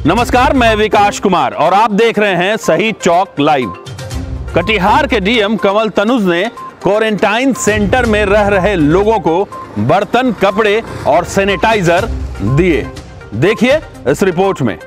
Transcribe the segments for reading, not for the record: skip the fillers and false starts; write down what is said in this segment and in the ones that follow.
नमस्कार, मैं विकास कुमार और आप देख रहे हैं सही चौक लाइव। कटिहार के डीएम कंवल तनुज ने क्वारंटाइन सेंटर में रह रहे लोगों को बर्तन, कपड़े और सैनिटाइजर दिए। देखिए इस रिपोर्ट में।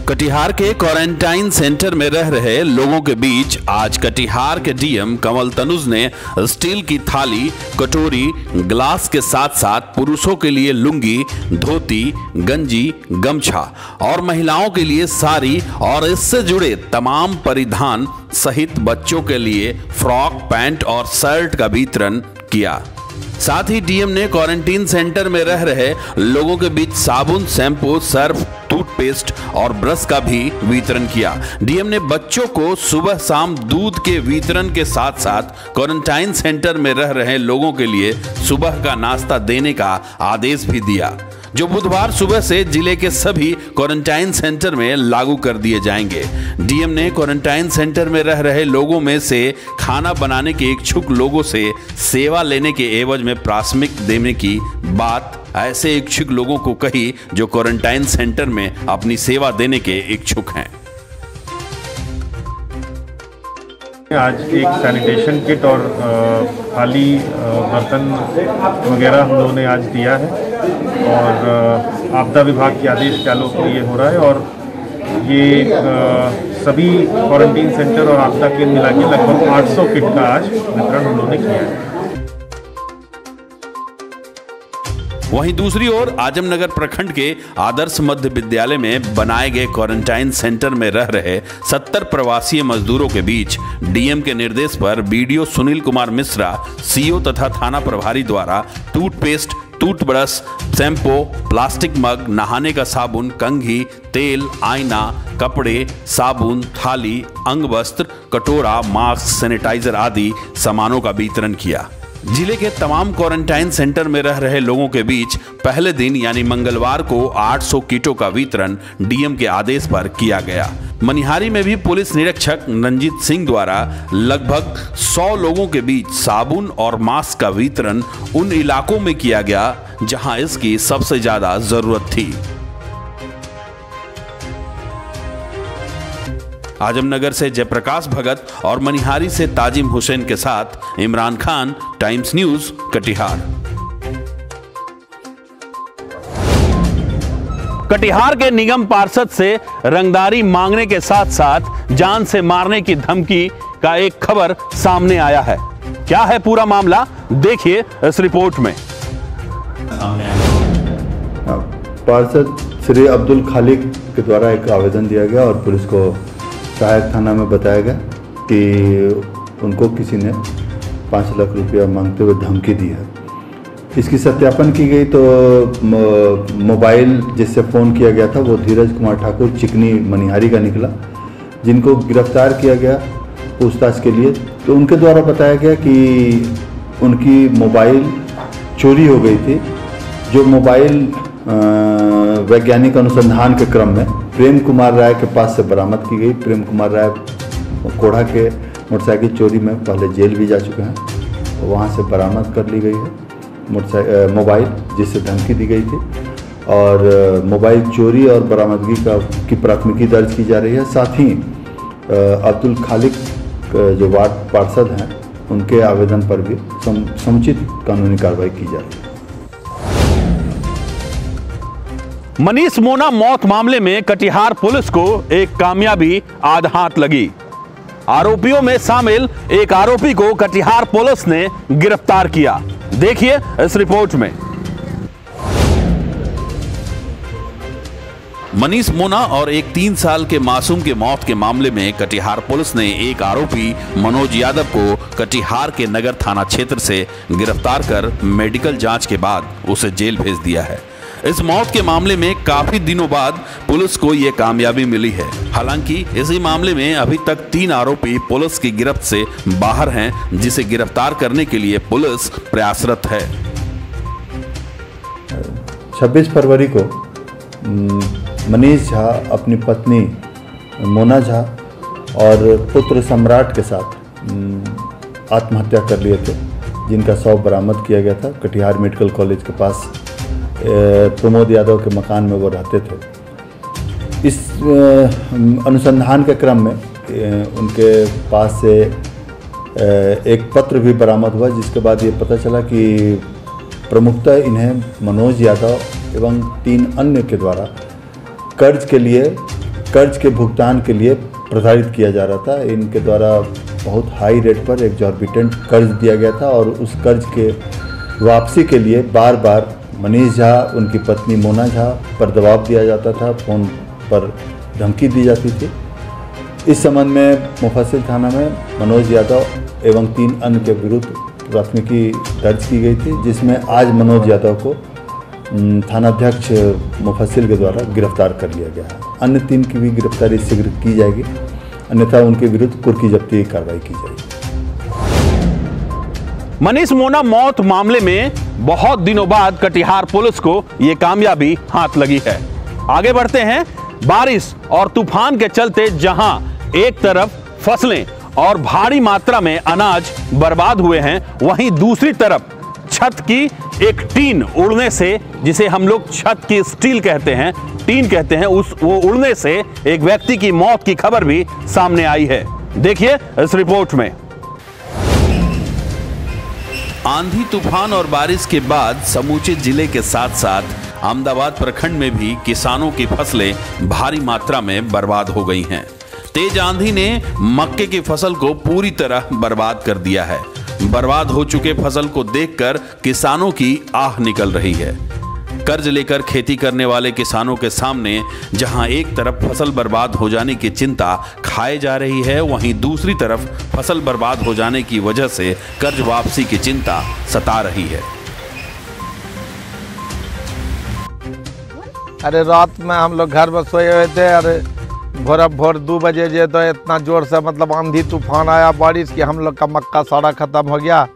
कटिहार के क्वारंटाइन सेंटर में रह रहे लोगों के बीच आज कटिहार के डीएम कंवल तनुज ने स्टील की थाली, कटोरी, ग्लास के साथ साथ पुरुषों के लिए लुंगी, धोती, गंजी, गमछा और महिलाओं के लिए साड़ी और इससे जुड़े तमाम परिधान सहित बच्चों के लिए फ्रॉक, पैंट और शर्ट का वितरण किया। साथ ही डीएम ने क्वारंटीन सेंटर में रह रहे लोगों के बीच साबुन, शैम्पू, सर्फ, टूथपेस्ट और ब्रश का भी वितरण किया। डीएम ने बच्चों को सुबह शाम दूध के वितरण के साथ साथ क्वारंटाइन सेंटर में रह रहे लोगों के लिए सुबह का नाश्ता देने का आदेश भी दिया, जो बुधवार सुबह से जिले के सभी क्वारंटाइन सेंटर में लागू कर दिए जाएंगे। डीएम ने क्वारंटाइन सेंटर में रह रहे लोगों में से खाना बनाने के इच्छुक लोगों से सेवा लेने के एवज में प्राथमिक देने की बात ऐसे इच्छुक लोगों को कही जो क्वारंटाइन सेंटर में अपनी सेवा देने के इच्छुक हैं। आज एक सैनिटेशन किट और थाली, बर्तन वगैरह हम लोगों ने आज दिया है और आपदा विभाग के आदेश के आलोक में ये हो रहा है और ये सभी क्वारंटीन सेंटर और आपदा केंद्र मिला के लगभग 800 किट का आज वितरण हम लोगों ने किया है। वहीं दूसरी ओर आजमनगर प्रखंड के आदर्श मध्य विद्यालय में बनाए गए क्वारंटाइन सेंटर में रह रहे 70 प्रवासी मजदूरों के बीच डीएम के निर्देश पर बीडीओ सुनील कुमार मिश्रा, सीओ तथा थाना प्रभारी द्वारा टूथपेस्ट, टूथब्रश, शैम्पू, प्लास्टिक मग, नहाने का साबुन, कंघी, तेल, आईना, कपड़े, साबुन, थाली, अंग वस्त्र, कटोरा, मास्क, सैनिटाइजर आदि सामानों का वितरण किया। जिले के तमाम क्वारंटाइन सेंटर में रह रहे लोगों के बीच पहले दिन यानी मंगलवार को 800 किटों का वितरण डीएम के आदेश पर किया गया। मनिहारी में भी पुलिस निरीक्षक रंजीत सिंह द्वारा लगभग 100 लोगों के बीच साबुन और मास्क का वितरण उन इलाकों में किया गया जहां इसकी सबसे ज्यादा जरूरत थी। आजमनगर से जयप्रकाश भगत और मनिहारी से ताजिम हुसैन के साथ इमरान खान, टाइम्स न्यूज, कटिहार। कटिहार के निगम पार्षद से रंगदारी मांगने के साथ साथ जान से मारने की धमकी का एक खबर सामने आया है। क्या है पूरा मामला, देखिए इस रिपोर्ट में। पार्षद श्री अब्दुल खालिक के द्वारा एक आवेदन दिया गया और पुलिस को सहायक थाना में बताया गया कि उनको किसी ने 5 लाख रुपया मांगते हुए धमकी दी है। इसकी सत्यापन की गई तो मोबाइल जिससे फ़ोन किया गया था वो धीरज कुमार ठाकुर, चिकनी, मनिहारी का निकला, जिनको गिरफ्तार किया गया पूछताछ के लिए। तो उनके द्वारा बताया गया कि उनकी मोबाइल चोरी हो गई थी, जो मोबाइल वैज्ञानिक अनुसंधान के क्रम में प्रेम कुमार राय के पास से बरामद की गई। प्रेम कुमार राय कोढ़ा के मोटरसाइकिल चोरी में पहले जेल भी जा चुके हैं, तो वहाँ से बरामद कर ली गई है मोबाइल जिससे धमकी दी गई थी और मोबाइल चोरी और बरामदगी की प्राथमिकी दर्ज की जा रही है। साथ ही अब्दुल खालिक जो वार्ड पार्षद हैं उनके आवेदन पर भी समुचित कानूनी कार्रवाई की जा रही है। मनीष मोना मौत मामले में कटिहार पुलिस को एक कामयाबी आज हाथ लगी। आरोपियों में शामिल एक आरोपी को कटिहार पुलिस ने गिरफ्तार किया। देखिए इस रिपोर्ट में। मनीष मोना और एक 3 साल के मासूम के मौत के मामले में कटिहार पुलिस ने एक आरोपी मनोज यादव को कटिहार के नगर थाना क्षेत्र से गिरफ्तार कर मेडिकल जांच के बाद उसे जेल भेज दिया है। इस मौत के मामले में काफी दिनों बाद पुलिस को यह कामयाबी मिली है। हालांकि इसी मामले में अभी तक 3 आरोपी पुलिस की गिरफ्त से बाहर हैं, जिसे गिरफ्तार करने के लिए पुलिस प्रयासरत है। 26 फरवरी को मनीष झा अपनी पत्नी मोना झा और पुत्र सम्राट के साथ आत्महत्या कर लिए थे। जिनका शव बरामद किया गया था। कटिहार मेडिकल कॉलेज के पास प्रमोद यादव के मकान में वो रहते थे। इस अनुसंधान के क्रम में उनके पास से एक पत्र भी बरामद हुआ, जिसके बाद ये पता चला कि प्रमुखतः इन्हें मनोज यादव एवं 3 अन्य के द्वारा कर्ज के भुगतान के लिए प्रताड़ित किया जा रहा था। इनके द्वारा बहुत हाई रेट पर एक्जॉर्बिटेंट कर्ज दिया गया था और उस कर्ज के वापसी के लिए बार बार मनीष झा, उनकी पत्नी मोना झा पर दबाव दिया जाता था, फ़ोन पर धमकी दी जाती थी। इस संबंध में मुफस्सिल थाना में मनोज यादव एवं 3 अन्य के विरुद्ध प्राथमिकी दर्ज की गई थी, जिसमें आज मनोज यादव को थानाध्यक्ष मुफस्सिल के द्वारा गिरफ्तार कर लिया गया है। अन्य 3 की भी गिरफ्तारी शीघ्र की जाएगी, अन्यथा उनके विरुद्ध कुर्की जब्ती की कार्रवाई की जाएगी। मनीष मोना मौत मामले में बहुत दिनों बाद कटिहार पुलिस को यह कामयाबी हाथ लगी है। आगे बढ़ते हैं। बारिश और तूफान के चलते जहां एक तरफ फसलें और भारी मात्रा में अनाज बर्बाद हुए हैं, वहीं दूसरी तरफ छत की एक टीन उड़ने से, जिसे हम लोग छत की स्टील कहते हैं, टीन कहते हैं, वो उड़ने से एक व्यक्ति की मौत की खबर भी सामने आई है। देखिए इस रिपोर्ट में। आंधी तूफान और बारिश के बाद समूचे जिले के साथ साथ अहमदाबाद प्रखंड में भी किसानों की फसलें भारी मात्रा में बर्बाद हो गई हैं। तेज आंधी ने मक्के की फसल को पूरी तरह बर्बाद कर दिया है। बर्बाद हो चुके फसल को देखकर किसानों की आह निकल रही है। कर्ज लेकर खेती करने वाले किसानों के सामने जहां एक तरफ फसल बर्बाद हो जाने की चिंता खाए जा रही है, वहीं दूसरी तरफ फसल बर्बाद हो जाने की वजह से कर्ज वापसी की चिंता सता रही है। अरे रात में हम लोग घर में सोए हुए थे, अरे भोर 2 बजे जे तो इतना जोर से मतलब आंधी तूफान आया बारिश की, हम लोग का मक्का सारा ख़त्म हो गया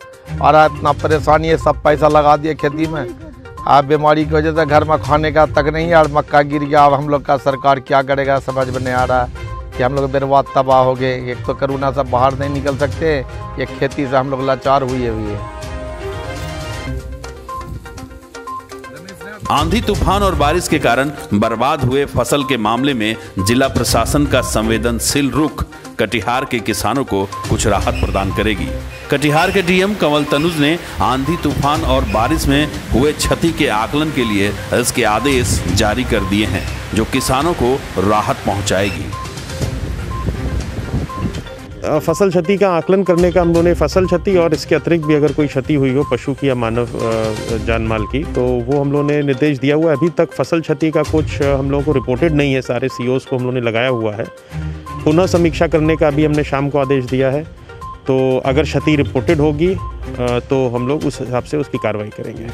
और इतना परेशानी है, सब पैसा लगा दिए खेती में। अब बीमारी की वजह से घर में खाने का तक नहीं है और मक्का गिर गया। अब हम लोग का सरकार क्या करेगा समझ में नहीं आ रहा है कि हम लोग बर्बाद तबाह हो गए। एक तो कोरोना से बाहर नहीं निकल सकते, एक खेती से हम लोग लाचार हुए हुए हैं। आंधी तूफान और बारिश के कारण बर्बाद हुए फसल के मामले में जिला प्रशासन का संवेदनशील रुख कटिहार के किसानों को कुछ राहत प्रदान करेगी। कटिहार के डीएम कंवल तनुज ने आंधी तूफान और बारिश में हुए क्षति के आकलन के लिए इसके आदेश जारी कर दिए हैं, जो किसानों को राहत पहुंचाएगी। फसल क्षति का आकलन करने का हम लोगों ने फसल क्षति और इसके अतिरिक्त भी अगर कोई क्षति हुई हो पशु की या मानव जान माल की, तो वो हम लोगों ने निर्देश दिया हुआ है। अभी तक फसल क्षति का कुछ हम लोगों को रिपोर्टेड नहीं है, सारे सीओस को हम लोगों ने लगाया हुआ है। पुनः समीक्षा करने का भी हमने शाम को आदेश दिया है, तो अगर क्षति रिपोर्टेड होगी तो हम लोग उस हिसाब से उसकी कार्रवाई करेंगे।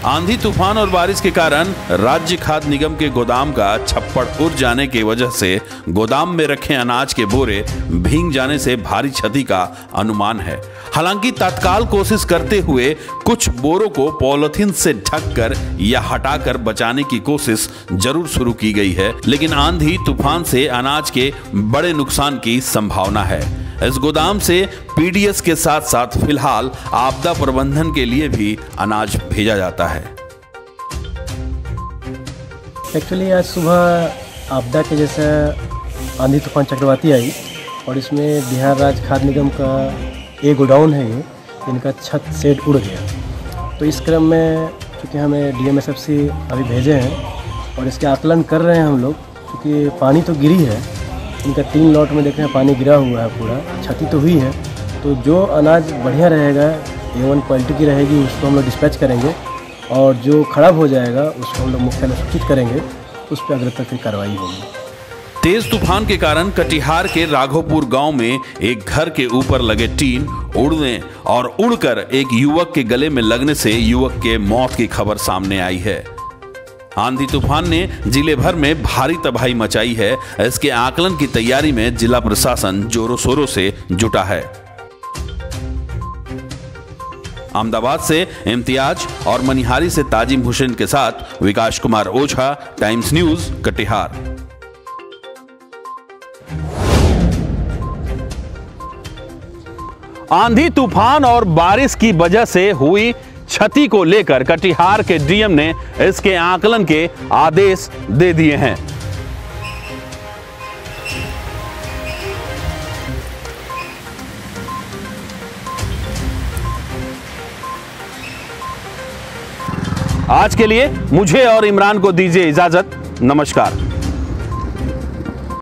आंधी तूफान और बारिश के कारण राज्य खाद्य निगम के गोदाम का छप्पड़ उड़ जाने की वजह से गोदाम में रखे अनाज के बोरे भीग जाने से भारी क्षति का अनुमान है। हालांकि तत्काल कोशिश करते हुए कुछ बोरों को पॉलिथीन से ढककर या हटाकर बचाने की कोशिश जरूर शुरू की गई है, लेकिन आंधी तूफान से अनाज के बड़े नुकसान की संभावना है। इस गोदाम से पीडीएस के साथ साथ फिलहाल आपदा प्रबंधन के लिए भी अनाज भेजा जाता है। एक्चुअली आज सुबह आपदा के जैसा आंधी तूफान चक्रवाती आई और इसमें बिहार राज्य खाद्य निगम का एक गोडाउन है, ये इनका छत सेट उड़ गया। तो इस क्रम में चूँकि हमें डीएमएसएफसी अभी भेजे हैं और इसके आकलन कर रहे हैं हम लोग, क्योंकि पानी तो गिरी है, इनका 3 लॉट में देख रहे हैं पानी गिरा हुआ है, पूरा क्षति तो हुई है। तो जो अनाज बढ़िया रहेगा, A1 क्वालिटी की रहेगी, उसको हम लोग डिस्पैच करेंगे और जो खराब हो जाएगा उसको हम लोग मुख्यालय सूचित करेंगे, उस पर अग्रता की कार्रवाई होगी। तेज तूफान के कारण कटिहार के राघोपुर गांव में एक घर के ऊपर लगे टीन उड़ने और उड़कर एक युवक के गले में लगने से युवक के मौत की खबर सामने आई है। आंधी तूफान ने जिले भर में भारी तबाही मचाई है। इसके आकलन की तैयारी में जिला प्रशासन जोरों शोरों से जुटा है। अहमदाबाद से इम्तियाज और मनिहारी से ताजिम हुसैन के साथ विकास कुमार ओझा, टाइम्स न्यूज, कटिहार। आंधी तूफान और बारिश की वजह से हुई क्षति को लेकर कटिहार के डीएम ने इसके आकलन के आदेश दे दिए हैं। आज के लिए मुझे और इमरान को दीजिए इजाजत। नमस्कार।